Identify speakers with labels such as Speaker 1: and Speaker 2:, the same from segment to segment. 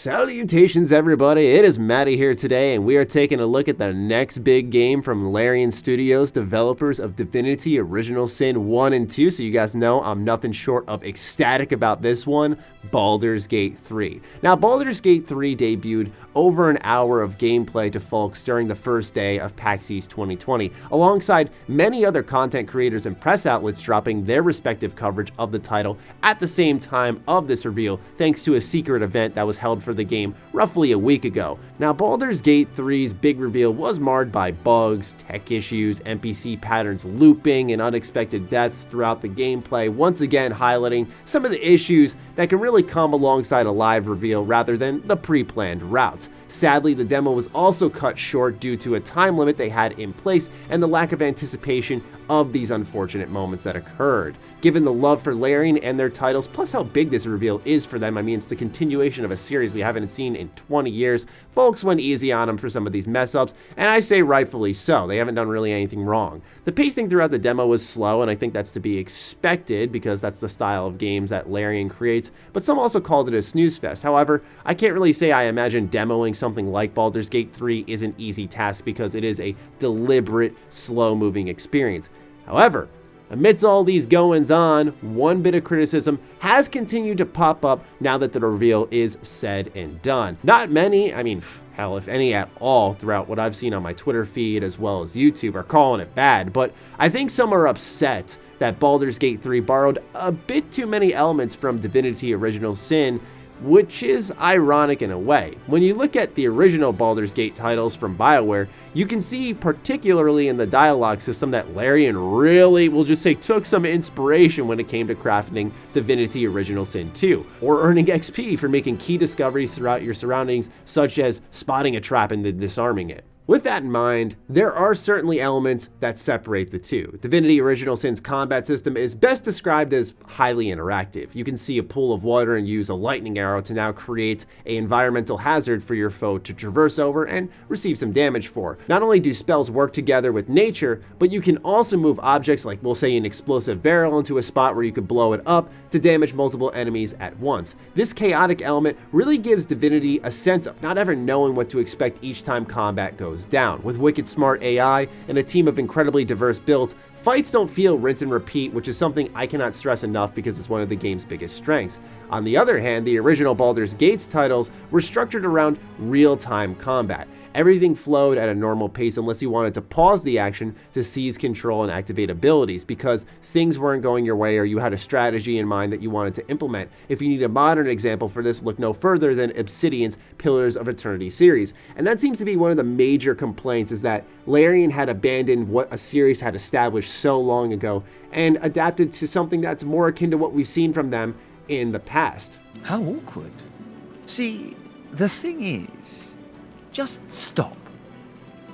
Speaker 1: Salutations everybody, it is Matty here today, and we are taking a look at the next big game from Larian Studios, developers of Divinity Original Sin 1 and 2, so you guys know I'm nothing short of ecstatic about this one, Baldur's Gate 3. Now, Baldur's Gate 3 debuted over an hour of gameplay to folks during the first day of PAX East 2020, alongside many other content creators and press outlets dropping their respective coverage of the title at the same time of this reveal, thanks to a secret event that was held for the game roughly a week ago. Now, Baldur's Gate 3's big reveal was marred by bugs, tech issues, NPC patterns looping, and unexpected deaths throughout the gameplay, once again highlighting some of the issues that can really come alongside a live reveal rather than the pre-planned route. Sadly, the demo was also cut short due to a time limit they had in place and the lack of anticipation of these unfortunate moments that occurred. Given the love for Larian and their titles, plus how big this reveal is for them, I mean, it's the continuation of a series we haven't seen in 20 years, folks went easy on them for some of these mess-ups, and I say rightfully so. They haven't done really anything wrong. The pacing throughout the demo was slow, and I think that's to be expected because that's the style of games that Larian creates, but some also called it a snooze fest. However, I can't really say I imagine demoing something like Baldur's Gate 3 is an easy task because it is a deliberate, slow-moving experience. However, amidst all these goings-on, one bit of criticism has continued to pop up now that the reveal is said and done. Not many, I mean, hell, if any at all, throughout what I've seen on my Twitter feed as well as YouTube are calling it bad, but I think some are upset that Baldur's Gate 3 borrowed a bit too many elements from Divinity Original Sin, which is ironic in a way. When you look at the original Baldur's Gate titles from BioWare, you can see, particularly in the dialogue system, that Larian really, we'll just say, took some inspiration when it came to crafting Divinity Original Sin 2, or earning XP for making key discoveries throughout your surroundings, such as spotting a trap and then disarming it. With that in mind, there are certainly elements that separate the two. Divinity Original Sin's combat system is best described as highly interactive. You can see a pool of water and use a lightning arrow to now create an environmental hazard for your foe to traverse over and receive some damage for. Not only do spells work together with nature, but you can also move objects like, we'll say, an explosive barrel into a spot where you could blow it up to damage multiple enemies at once. This chaotic element really gives Divinity a sense of not ever knowing what to expect each time combat goes down. With wicked smart AI and a team of incredibly diverse builds, fights don't feel rinse and repeat, which is something I cannot stress enough because it's one of the game's biggest strengths. On the other hand, the original Baldur's Gate titles were structured around real-time combat. Everything flowed at a normal pace unless you wanted to pause the action to seize control and activate abilities because things weren't going your way or you had a strategy in mind that you wanted to implement. If you need a modern example for this, look no further than Obsidian's Pillars of Eternity series. And that seems to be one of the major complaints, is that Larian had abandoned what a series had established so long ago and adapted to something that's more akin to what we've seen from them in the past.
Speaker 2: How awkward. See, the thing is, just stop.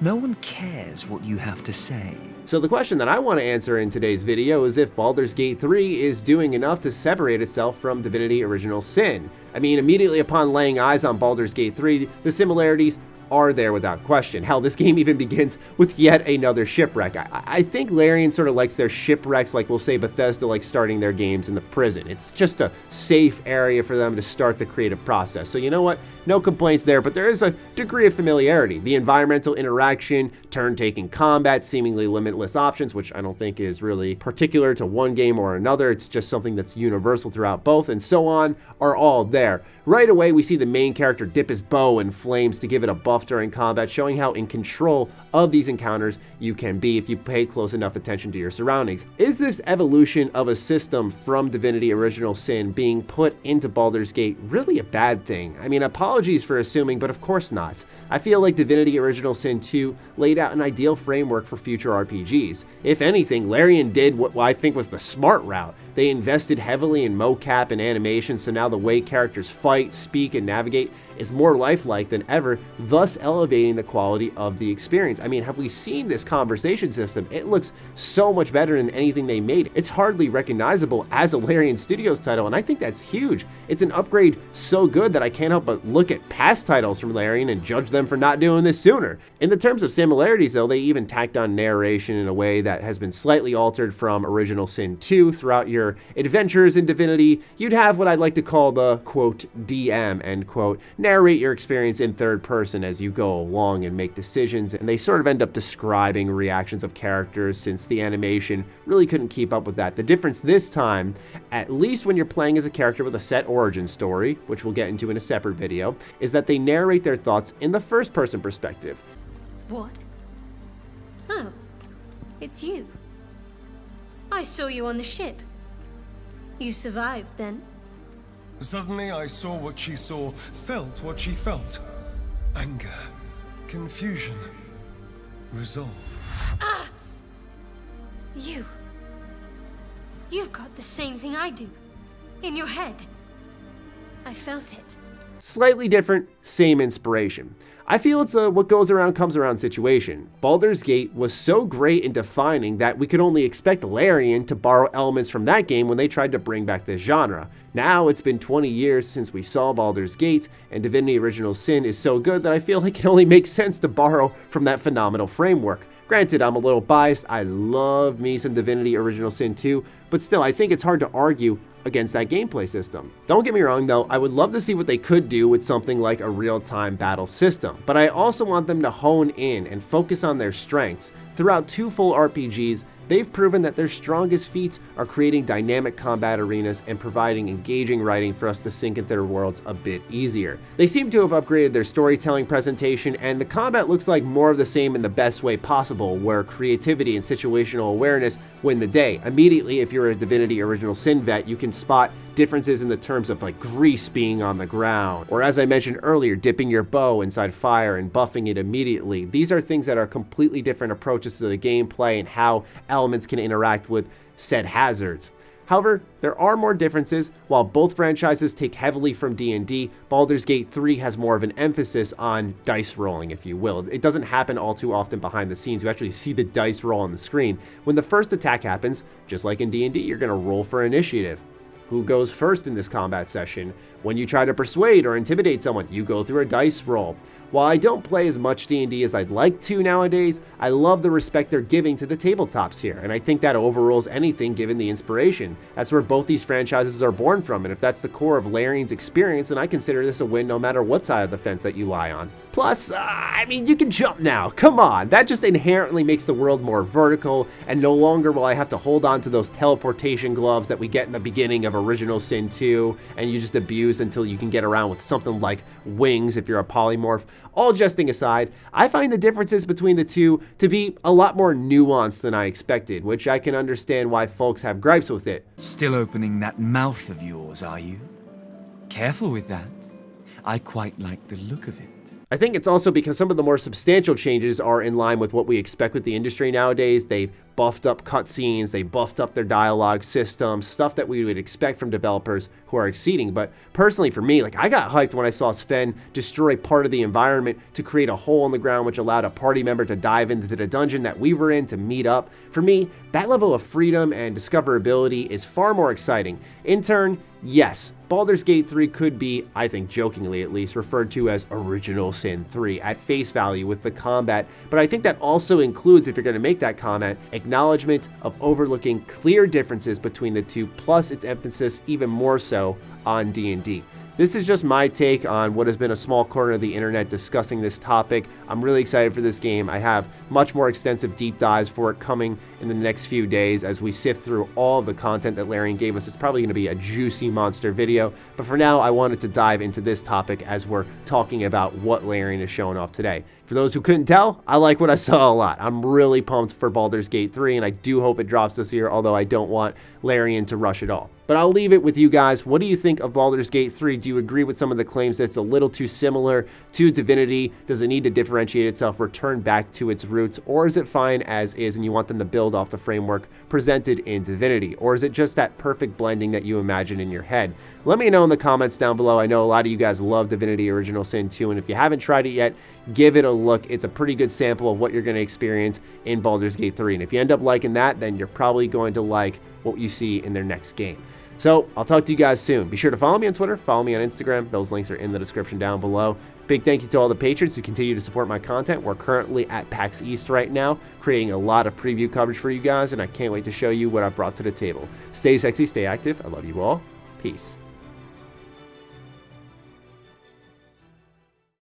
Speaker 2: No one cares what you have to say.
Speaker 1: So the question that I want to answer in today's video is if Baldur's Gate 3 is doing enough to separate itself from Divinity Original Sin. I mean, immediately upon laying eyes on Baldur's Gate 3, the similarities are there without question. Hell, this game even begins with yet another shipwreck. I think Larian sort of likes their shipwrecks like, we'll say, Bethesda like starting their games in the prison. It's just a safe area for them to start the creative process. So you know what? No complaints there, but there is a degree of familiarity. The environmental interaction, turn-taking combat, seemingly limitless options, which I don't think is really particular to one game or another. It's just something that's universal throughout both, and so on, are all there. Right away, we see the main character dip his bow in flames to give it a buff during combat, showing how in control of these encounters you can be if you pay close enough attention to your surroundings. Is this evolution of a system from Divinity Original Sin being put into Baldur's Gate really a bad thing? I mean, apologies for assuming, but of course not. I feel like Divinity Original Sin 2 laid out an ideal framework for future RPGs. If anything, Larian did what I think was the smart route. They invested heavily in mocap and animation, so now the way characters fight, speak, and navigate is more lifelike than ever, thus thus elevating the quality of the experience. I mean, have we seen this conversation system? It looks so much better than anything they made. It's hardly recognizable as a Larian Studios title, and I think that's huge. It's an upgrade so good that I can't help but look at past titles from Larian and judge them for not doing this sooner. In the terms of similarities though, they even tacked on narration in a way that has been slightly altered from Original Sin 2. Throughout your adventures in Divinity, you'd have what I'd like to call the, quote, DM, end quote, narrate your experience in third person as you go along and make decisions, and they sort of end up describing reactions of characters since the animation really couldn't keep up with that. The difference this time, at least when you're playing as a character with a set origin story, which we'll get into in a separate video, is that they narrate their thoughts in the first person perspective.
Speaker 3: What? Oh, it's you. I saw you on the ship. You survived then?
Speaker 4: Suddenly I saw what she saw, felt what she felt. Anger, confusion, resolve.
Speaker 3: Ah! You've got the same thing I do. In your head. I felt it.
Speaker 1: Slightly different, same inspiration. I feel it's a what goes around comes around situation. Baldur's Gate was so great in defining that we could only expect Larian to borrow elements from that game when they tried to bring back this genre. Now it's been 20 years since we saw Baldur's Gate, and Divinity Original Sin is so good that I feel like it only makes sense to borrow from that phenomenal framework. Granted, I'm a little biased. I love me some Divinity Original Sin 2, but still, I think it's hard to argue against that gameplay system. Don't get me wrong though, I would love to see what they could do with something like a real-time battle system, but I also want them to hone in and focus on their strengths. Throughout 2 full RPGs, they've proven that their strongest feats are creating dynamic combat arenas and providing engaging writing for us to sink into their worlds a bit easier. They seem to have upgraded their storytelling presentation, and the combat looks like more of the same in the best way possible, where creativity and situational awareness win the day. Immediately, if you're a Divinity Original Sin vet, you can spot differences in the terms of like grease being on the ground, or as I mentioned earlier, dipping your bow inside fire and buffing it immediately. These are things that are completely different approaches to the gameplay and how elements can interact with said hazards. However, there are more differences. While both franchises take heavily from D&D, Baldur's Gate 3 has more of an emphasis on dice rolling, if you will. It doesn't happen all too often behind the scenes. You actually see the dice roll on the screen. When the first attack happens, just like in D&D, you're going to roll for initiative. Who goes first in this combat session? When you try to persuade or intimidate someone, you go through a dice roll. While I don't play as much D&D as I'd like to nowadays, I love the respect they're giving to the tabletops here, and I think that overrules anything given the inspiration. That's where both these franchises are born from, and if that's the core of Larian's experience, then I consider this a win no matter what side of the fence that you lie on. Plus, I mean, you can jump now. Come on, that just inherently makes the world more vertical, and no longer will I have to hold on to those teleportation gloves that we get in the beginning of Original Sin 2, and you just abuse until you can get around with something like wings if you're a polymorph. All jesting aside, I find the differences between the two to be a lot more nuanced than I expected, which I can understand why folks have gripes with it.
Speaker 2: Still opening that mouth of yours, are you? Careful with that. I quite like the look of it.
Speaker 1: I think it's also because some of the more substantial changes are in line with what we expect with the industry nowadays. They buffed up cutscenes, they buffed up their dialogue system, stuff that we would expect from developers who are exceeding. But personally for me, like I got hyped when I saw Sven destroy part of the environment to create a hole in the ground which allowed a party member to dive into the dungeon that we were in to meet up. For me, that level of freedom and discoverability is far more exciting. In turn, yes, Baldur's Gate 3 could be, I think jokingly at least, referred to as Original Sin 3 at face value with the combat, but I think that also includes, if you're going to make that comment, acknowledgement of overlooking clear differences between the two, plus its emphasis even more so on D&D. This is just my take on what has been a small corner of the internet discussing this topic. I'm really excited for this game. I have much more extensive deep dives for it coming in the next few days as we sift through all of the content that Larian gave us. It's probably going to be a juicy monster video, but for now I wanted to dive into this topic as we're talking about what Larian is showing off today. For those who couldn't tell, I like what I saw a lot. I'm really pumped for Baldur's Gate 3, and I do hope it drops this year, although I don't want Larian to rush it all. But I'll leave it with you guys. What do you think of Baldur's Gate 3? Do you agree with some of the claims that it's a little too similar to Divinity? Does it need to differentiate itself, return back to its roots, or is it fine as is and you want them to build build off the framework presented in Divinity? Or is it just that perfect blending that you imagine in your head? Let me know in the comments down below. I know a lot of you guys love Divinity Original Sin 2, and if you haven't tried it yet, give it a look. It's a pretty good sample of what you're going to experience in Baldur's Gate 3. And if you end up liking that, then you're probably going to like what you see in their next game. So I'll talk to you guys soon. Be sure to follow me on Twitter, follow me on Instagram. Those links are in the description down below. Big thank you to all the patrons who continue to support my content. We're currently at PAX East right now, creating a lot of preview coverage for you guys, and I can't wait to show you what I've brought to the table. Stay sexy, stay active. I love you all. Peace.